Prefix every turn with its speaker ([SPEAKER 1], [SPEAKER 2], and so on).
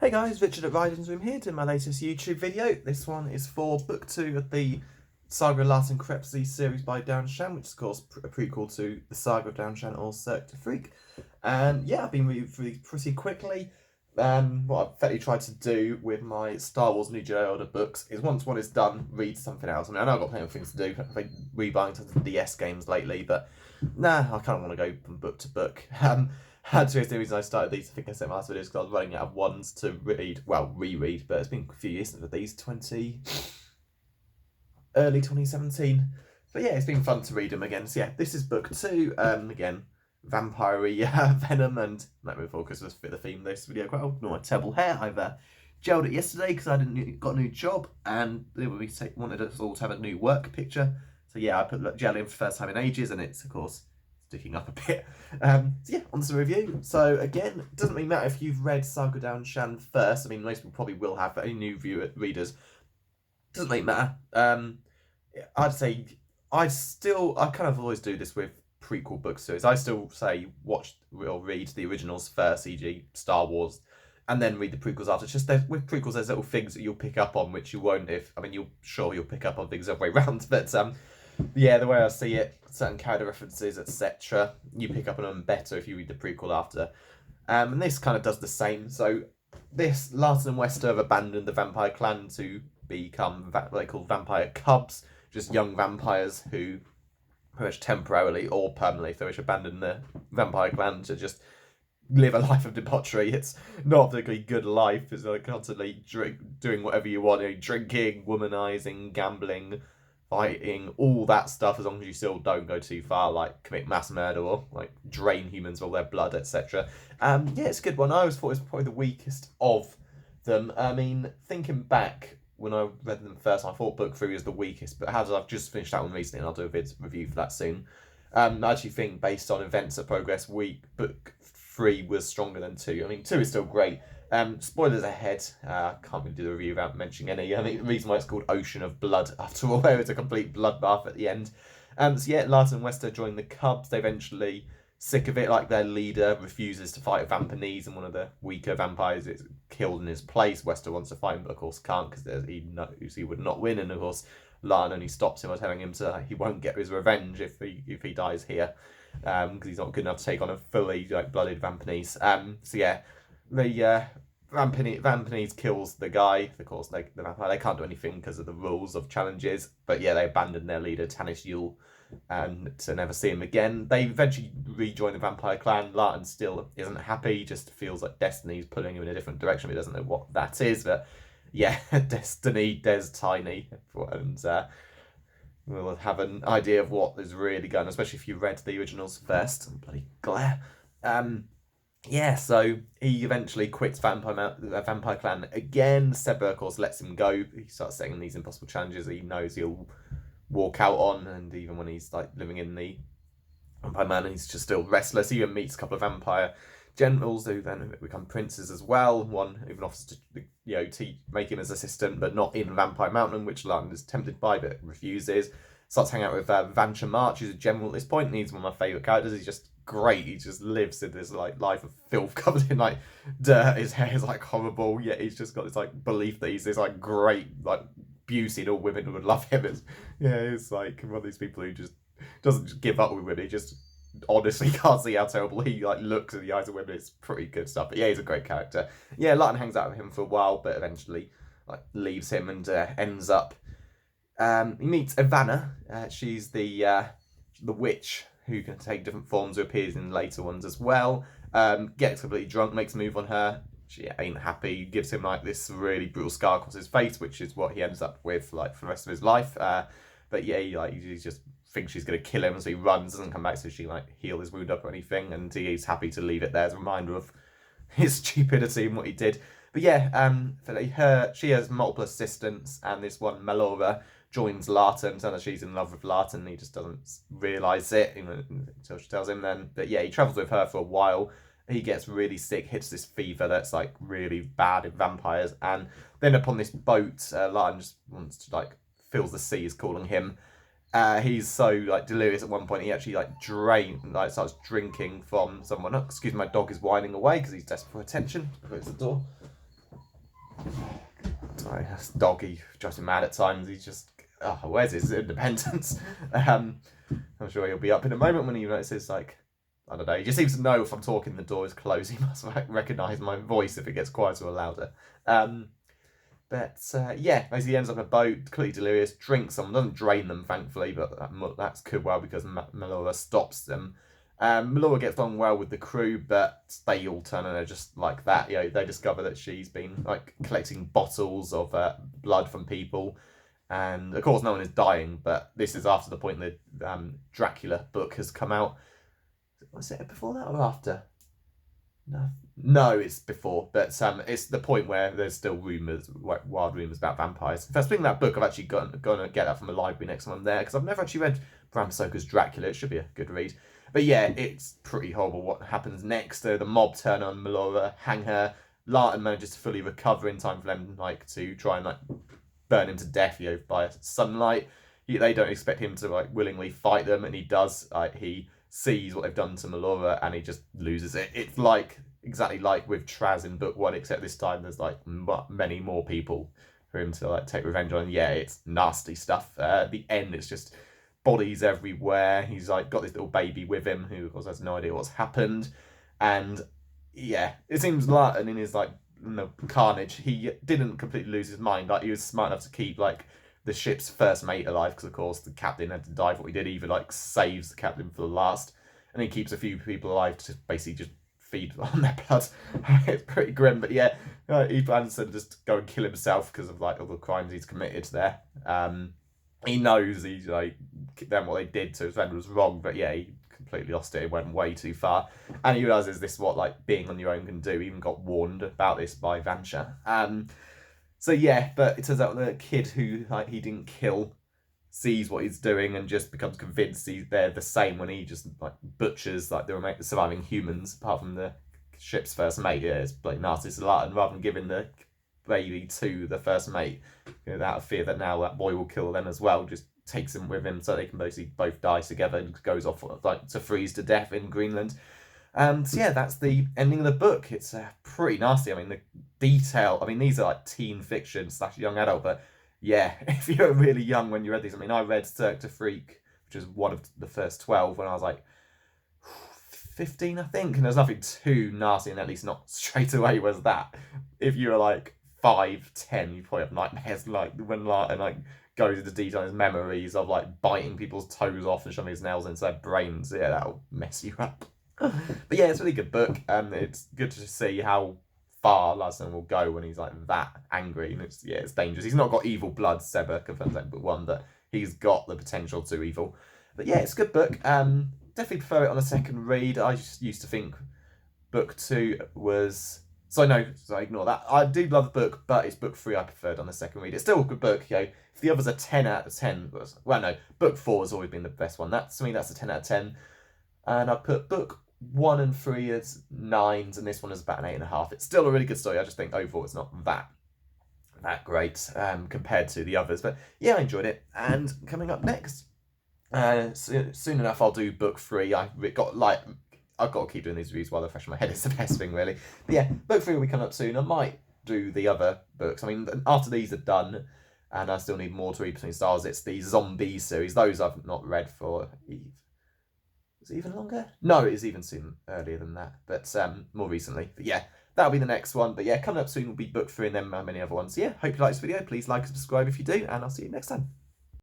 [SPEAKER 1] Hey guys, Richard at Ryden's Room here doing my latest YouTube video. This one is for book 2 of the Saga Larten Crepsley series by Darren Shan, which is of course a prequel to the Saga of Darren Shan or Cirque de Freak. And yeah, I've been reading through these pretty quickly. What I've effectively tried to do with my Star Wars New Jedi Order books is once one is done, read something else. I mean, I know I've got plenty of things to do. I've been rebuying tons of DS games lately, but nah, I kind of want to go from book to book. Had two reasons I started these. I think I said in my last videos because I was running out of ones to read, well, reread, but it's been a few years since these, early 2017. But yeah, it's been fun to read them again. So yeah, this is book 2. Again, vampire-y venom and Nightmare Before Christmas fit the theme of this video quite well. Ignore my terrible hair. I've gelled it yesterday because I got a new job and they wanted us all to have a new work picture. So yeah, I put gel in for the first time in ages and it's, of course, sticking up a bit. So yeah, on to the review. So again, it doesn't really matter if you've read Saga Down Shan first. I mean, most people probably will have, but any new readers, doesn't really matter. I'd say I kind of always do this with prequel book series. I still say watch or read the originals first, e.g. Star Wars, and then read the prequels after. It's just with prequels, there's little things that you'll pick up on which you won't if, I mean, you'll pick up on things the other way around, but yeah, the way I see it, certain character references, etc., you pick up on them better if you read the prequel after. And this kind of does the same. So this, Larten and Wester have abandoned the vampire clan to become what they call vampire cubs, just young vampires who pretty much temporarily or permanently, so which abandon the vampire clan to just live a life of debauchery. It's not a particularly good life. It's like constantly doing whatever you want, drinking, womanizing, gambling, fighting, all that stuff, as long as you still don't go too far, like commit mass murder or like drain humans of all their blood, etc. Yeah, it's a good one. I always thought it was probably the weakest of them. I mean, thinking back when I read them first, I thought book 3 was the weakest, but as I've just finished that one recently, and I'll do a review for that soon. I actually think, based on events that progress, book 3 was stronger than 2. I mean, 2 is still great. Spoilers ahead. I can't really do the review without mentioning any. I think the reason why it's called Ocean of Blood, after all, there is a complete bloodbath at the end. So yeah, Larten and Wester join the Cubs. They eventually, sick of it, like their leader refuses to fight Vampirese, and one of the weaker vampires is killed in his place. Wester wants to fight him, but of course can't because he knows he would not win, and of course Larten only stops him by telling him he won't get his revenge if he dies here, because he's not good enough to take on a fully blooded Vampirese. So yeah, the Vampirese kills the guy. Of course, the vampire, they can't do anything because of the rules of challenges. But yeah, they abandon their leader, Tanis Yule, to never see him again. They eventually rejoin the vampire clan. Larten still isn't happy. He just feels like destiny's pulling him in a different direction. He doesn't know what that is. But yeah, destiny, Des Tiny. And we'll have an idea of what is really going on, especially if you read the originals first. Bloody glare. Yeah, so he eventually quits Vampire Clan again. Seba, of course, lets him go. He starts setting these impossible challenges that he knows he'll walk out on, and even when he's living in the Vampire Man, he's just still restless. He even meets a couple of vampire generals who then become princes as well. One even offers to make him his assistant, but not in Vampire Mountain, which Larten is tempted by but refuses. Starts hanging out with Vancha March, who's a general at this point, and he's one of my favourite characters. He's just great. He just lives in this life of filth, covered in dirt. His hair is horrible, yet he's just got this belief that he's this great beauty and all women would love him. It's one of these people who just doesn't give up with women. He just honestly can't see how terrible he looks in the eyes of women. It's pretty good stuff. But yeah, he's a great character. Yeah, Larten hangs out with him for a while, but eventually leaves him and ends up. He meets Ivana. She's the witch who can take different forms, who appears in later ones as well. Gets completely drunk, makes a move on her. She ain't happy, gives him this really brutal scar across his face, which is what he ends up with for the rest of his life. But yeah, he just thinks she's gonna kill him, so he runs, doesn't come back, so she heal his wound up or anything, and he's happy to leave it there as a reminder of his stupidity and what he did. But yeah, she has multiple assistants, and this one, Melora, joins Larten, so that she's in love with Larten. He just doesn't realise it until she tells him then. But yeah, he travels with her for a while. He gets really sick, hits this fever that's really bad in vampires, and then upon this boat, Larten just wants to feels the sea is calling him. He's so delirious at one point he actually starts drinking from someone. Oh, excuse me, my dog is whining away because he's desperate for attention. Close the door. Sorry, that's doggy drives me mad at times. He's just, where's his independence? I'm sure he'll be up in a moment when he notices, like, I don't know, he just seems to know if I'm talking, the door is closed. He must recognise my voice if it gets quieter or louder. Yeah, as he ends up in a boat, clearly delirious, drinks some, doesn't drain them, thankfully, but that's good well because Melora stops them. Melora gets on well with the crew, but they all turn on her just like that. You know, they discover that she's been like collecting bottles of blood from people, and of course no one is dying. But this is after the point the Dracula book has come out. Was it before that or after? No, it's before. But it's the point where there's still rumours, wild rumours about vampires. In fact, speaking of that book, I've actually gonna get that from the library next time I'm there because I've never actually read Bram Stoker's Dracula. It should be a good read. But yeah, it's pretty horrible what happens next. The mob turn on Melora, hang her. Larten manages to fully recover in time for them like to try and like burn him to death, you know, by sunlight. They don't expect him to like willingly fight them, and he does. He sees what they've done to Melora, and he just loses it. It's like exactly like with Traz in book 1, except this time there's like many more people for him to like take revenge on. Yeah, it's nasty stuff. At the end, it's just bodies everywhere. He's like got this little baby with him who of course has no idea what's happened, and yeah, it seems Larten in his like carnage, he didn't completely lose his mind. Like he was smart enough to keep like the ship's first mate alive because of course the captain had to die for what he did. He even like saves the captain for the last, and he keeps a few people alive to basically just feed on their blood. It's pretty grim, but yeah, he plans to just go and kill himself because of like all the crimes he's committed there. He knows he's like them what they did to his friend was wrong, but yeah, he completely lost it. It went way too far, and he realizes this is what like being on your own can do. He even got warned about this by Vansha. So yeah, but it turns out the kid who like he didn't kill sees what he's doing and just becomes convinced they're the same when he just like butchers like the surviving humans apart from the ship's first mate. Yeah, it's like nasty to Larten, rather than giving the baby to the first mate, you know, out of fear that now that boy will kill them as well, just takes him with him so they can basically both die together, and goes off like to freeze to death in Greenland. So yeah, that's the ending of the book. It's pretty nasty. I mean, the detail. I mean, these are like teen fiction / young adult, but yeah, if you were really young when you read these, I mean, I read Cirque du Freak, which was one of the first 12 when I was like 15, I think, and there's nothing too nasty, and at least not straight away was that. If you were like 5, 10, you probably have nightmares like when Larten like goes into detail in his memories of like biting people's toes off and shoving his nails into their brains. Yeah, that'll mess you up. But yeah, it's a really good book, and it's good to see how far Larten will go when he's like that angry, and it's dangerous. He's not got evil blood. Seba confirms that in book 1 that he's got the potential to evil. But yeah, it's a good book. Definitely prefer it on a second read. I just used to think book 2 was. So I ignore that. I do love the book, but it's book 3 I preferred on the second read. It's still a good book, you know. If the others are 10 out of 10, well, no, book 4 has always been the best one. To me, that's a 10 out of 10. And I put book 1 and 3 as 9s, and this one is about an 8.5. It's still a really good story. I just think overall it's not that great compared to the others. But yeah, I enjoyed it. And coming up next, soon enough I'll do book 3. I've got to keep doing these reviews while they're fresh in my head. It's the best thing, really. But yeah, book 3 will be coming up soon. I might do the other books. I mean, after these are done, and I still need more to read between stars, it's the zombie series. Those I've not read for is it even longer? No, it is even earlier than that, but more recently. But yeah, that'll be the next one. But yeah, coming up soon will be book 3 and then many other ones. So yeah, hope you like this video. Please like and subscribe if you do, and I'll see you next time.